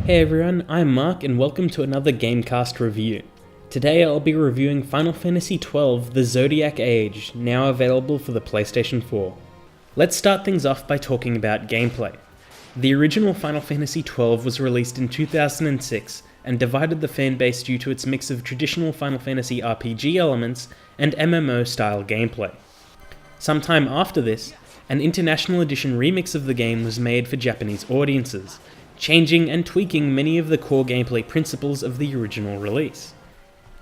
Hey everyone, I'm Mark and welcome to another GameCast review. Today I'll be reviewing Final Fantasy XII The Zodiac Age, now available for the PlayStation 4. Let's start things off by talking about gameplay. The original Final Fantasy XII was released in 2006 and divided the fanbase due to its mix of traditional Final Fantasy RPG elements and MMO-style gameplay. Sometime after this, an International Edition remix of the game was made for Japanese audiences, changing and tweaking many of the core gameplay principles of the original release.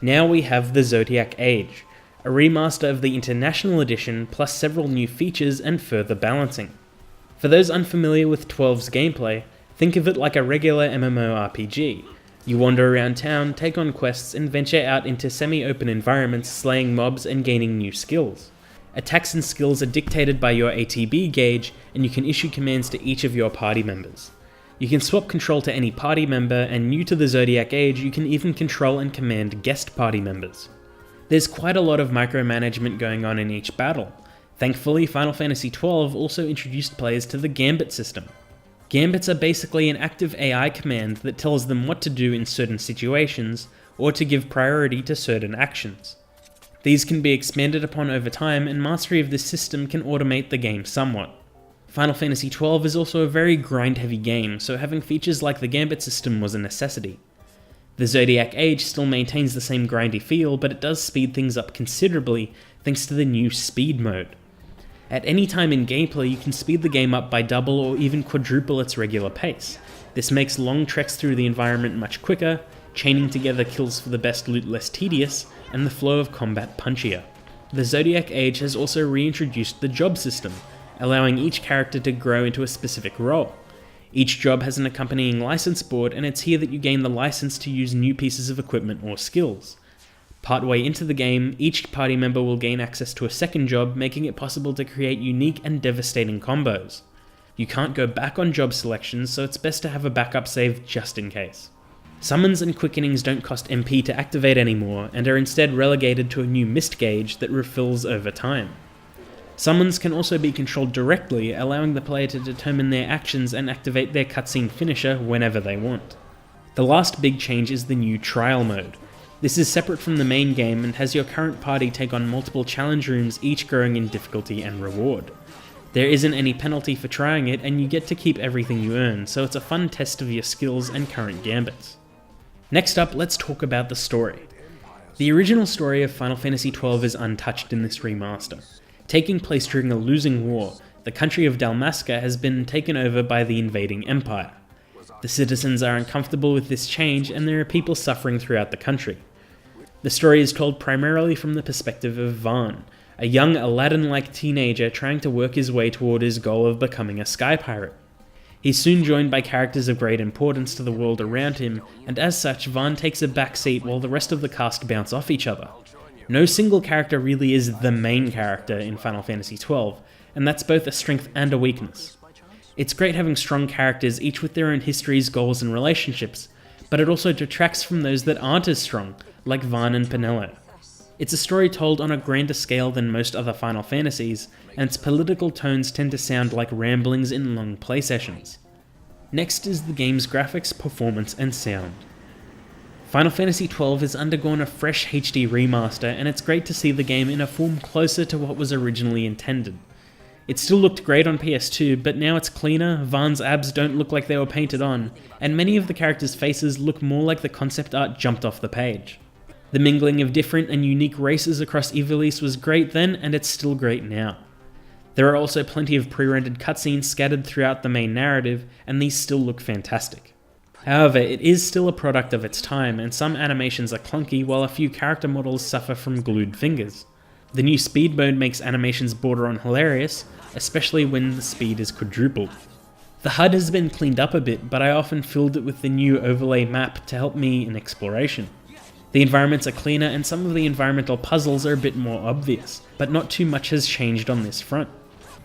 Now we have the Zodiac Age, a remaster of the International Edition plus several new features and further balancing. For those unfamiliar with 12's gameplay, think of it like a regular MMORPG. You wander around town, take on quests, and venture out into semi-open environments slaying mobs and gaining new skills. Attacks and skills are dictated by your ATB gauge, and you can issue commands to each of your party members. You can swap control to any party member, and new to the Zodiac Age, you can even control and command guest party members. There's quite a lot of micromanagement going on in each battle. Thankfully, Final Fantasy XII also introduced players to the Gambit system. Gambits are basically an active AI command that tells them what to do in certain situations, or to give priority to certain actions. These can be expanded upon over time, and mastery of this system can automate the game somewhat. Final Fantasy XII is also a very grind-heavy game, so having features like the Gambit system was a necessity. The Zodiac Age still maintains the same grindy feel, but it does speed things up considerably thanks to the new speed mode. At any time in gameplay, you can speed the game up by double or even quadruple its regular pace. This makes long treks through the environment much quicker, chaining together kills for the best loot less tedious, and the flow of combat punchier. The Zodiac Age has also reintroduced the job system, allowing each character to grow into a specific role. Each job has an accompanying license board, and it's here that you gain the license to use new pieces of equipment or skills. Partway into the game, each party member will gain access to a second job, making it possible to create unique and devastating combos. You can't go back on job selections, so it's best to have a backup save just in case. Summons and quickenings don't cost MP to activate anymore, and are instead relegated to a new mist gauge that refills over time. Summons can also be controlled directly, allowing the player to determine their actions and activate their cutscene finisher whenever they want. The last big change is the new trial mode. This is separate from the main game and has your current party take on multiple challenge rooms, each growing in difficulty and reward. There isn't any penalty for trying it, and you get to keep everything you earn, so it's a fun test of your skills and current gambits. Next up, let's talk about the story. The original story of Final Fantasy XII is untouched in this remaster. Taking place during a losing war, the country of Dalmasca has been taken over by the invading empire. The citizens are uncomfortable with this change, and there are people suffering throughout the country. The story is told primarily from the perspective of Vaan, a young Aladdin-like teenager trying to work his way toward his goal of becoming a sky pirate. He's soon joined by characters of great importance to the world around him, and as such, Vaan takes a backseat while the rest of the cast bounce off each other. No single character really is the main character in Final Fantasy XII, and that's both a strength and a weakness. It's great having strong characters, each with their own histories, goals, and relationships, but it also detracts from those that aren't as strong, like Vaan and Penelo. It's a story told on a grander scale than most other Final Fantasies, and its political tones tend to sound like ramblings in long play sessions. Next is the game's graphics, performance, and sound. Final Fantasy XII has undergone a fresh HD remaster, and it's great to see the game in a form closer to what was originally intended. It still looked great on PS2, but now it's cleaner, Vaan's abs don't look like they were painted on, and many of the characters' faces look more like the concept art jumped off the page. The mingling of different and unique races across Ivalice was great then, and it's still great now. There are also plenty of pre-rendered cutscenes scattered throughout the main narrative, and these still look fantastic. However, it is still a product of its time, and some animations are clunky while a few character models suffer from glued fingers. The new speed mode makes animations border on hilarious, especially when the speed is quadrupled. The HUD has been cleaned up a bit, but I often filled it with the new overlay map to help me in exploration. The environments are cleaner, and some of the environmental puzzles are a bit more obvious, but not too much has changed on this front.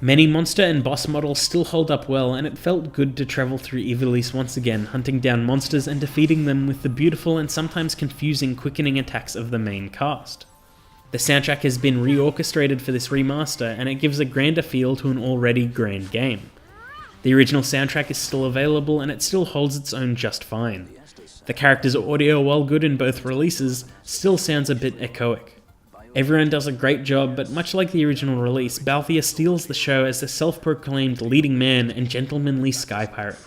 Many monster and boss models still hold up well, and it felt good to travel through Ivalice once again, hunting down monsters and defeating them with the beautiful and sometimes confusing quickening attacks of the main cast. The soundtrack has been reorchestrated for this remaster, and it gives a grander feel to an already grand game. The original soundtrack is still available and it still holds its own just fine. The character's audio, while good in both releases, still sounds a bit echoic. Everyone does a great job, but much like the original release, Balthier steals the show as the self-proclaimed leading man and gentlemanly sky pirate.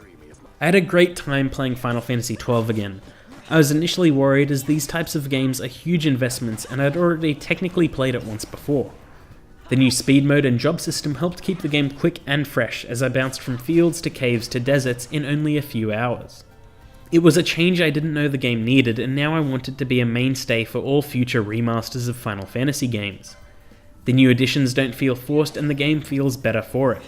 I had a great time playing Final Fantasy XII again. I was initially worried as these types of games are huge investments and I'd already technically played it once before. The new speed mode and job system helped keep the game quick and fresh as I bounced from fields to caves to deserts in only a few hours. It was a change I didn't know the game needed, and now I want it to be a mainstay for all future remasters of Final Fantasy games. The new additions don't feel forced and the game feels better for it.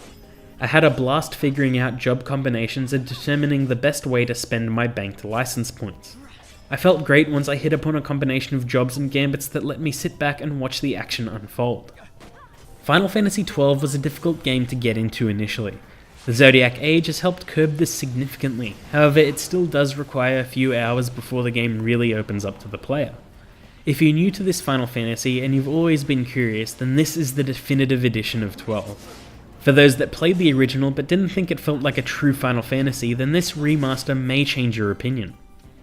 I had a blast figuring out job combinations and determining the best way to spend my banked license points. I felt great once I hit upon a combination of jobs and gambits that let me sit back and watch the action unfold. Final Fantasy XII was a difficult game to get into initially. The Zodiac Age has helped curb this significantly, however it still does require a few hours before the game really opens up to the player. If you're new to this Final Fantasy and you've always been curious, then this is the definitive edition of 12. For those that played the original but didn't think it felt like a true Final Fantasy, then this remaster may change your opinion.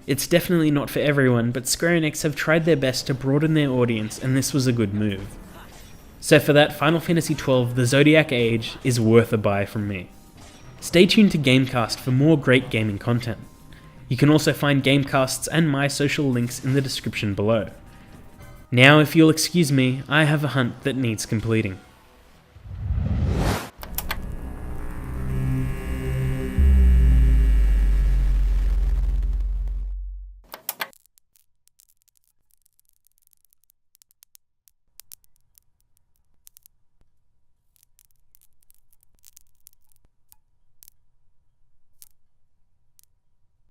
It's definitely not for everyone, but Square Enix have tried their best to broaden their audience and this was a good move. So for that, Final Fantasy XII The Zodiac Age is worth a buy from me. Stay tuned to GameCast for more great gaming content. You can also find GameCasts and my social links in the description below. Now, if you'll excuse me, I have a hunt that needs completing.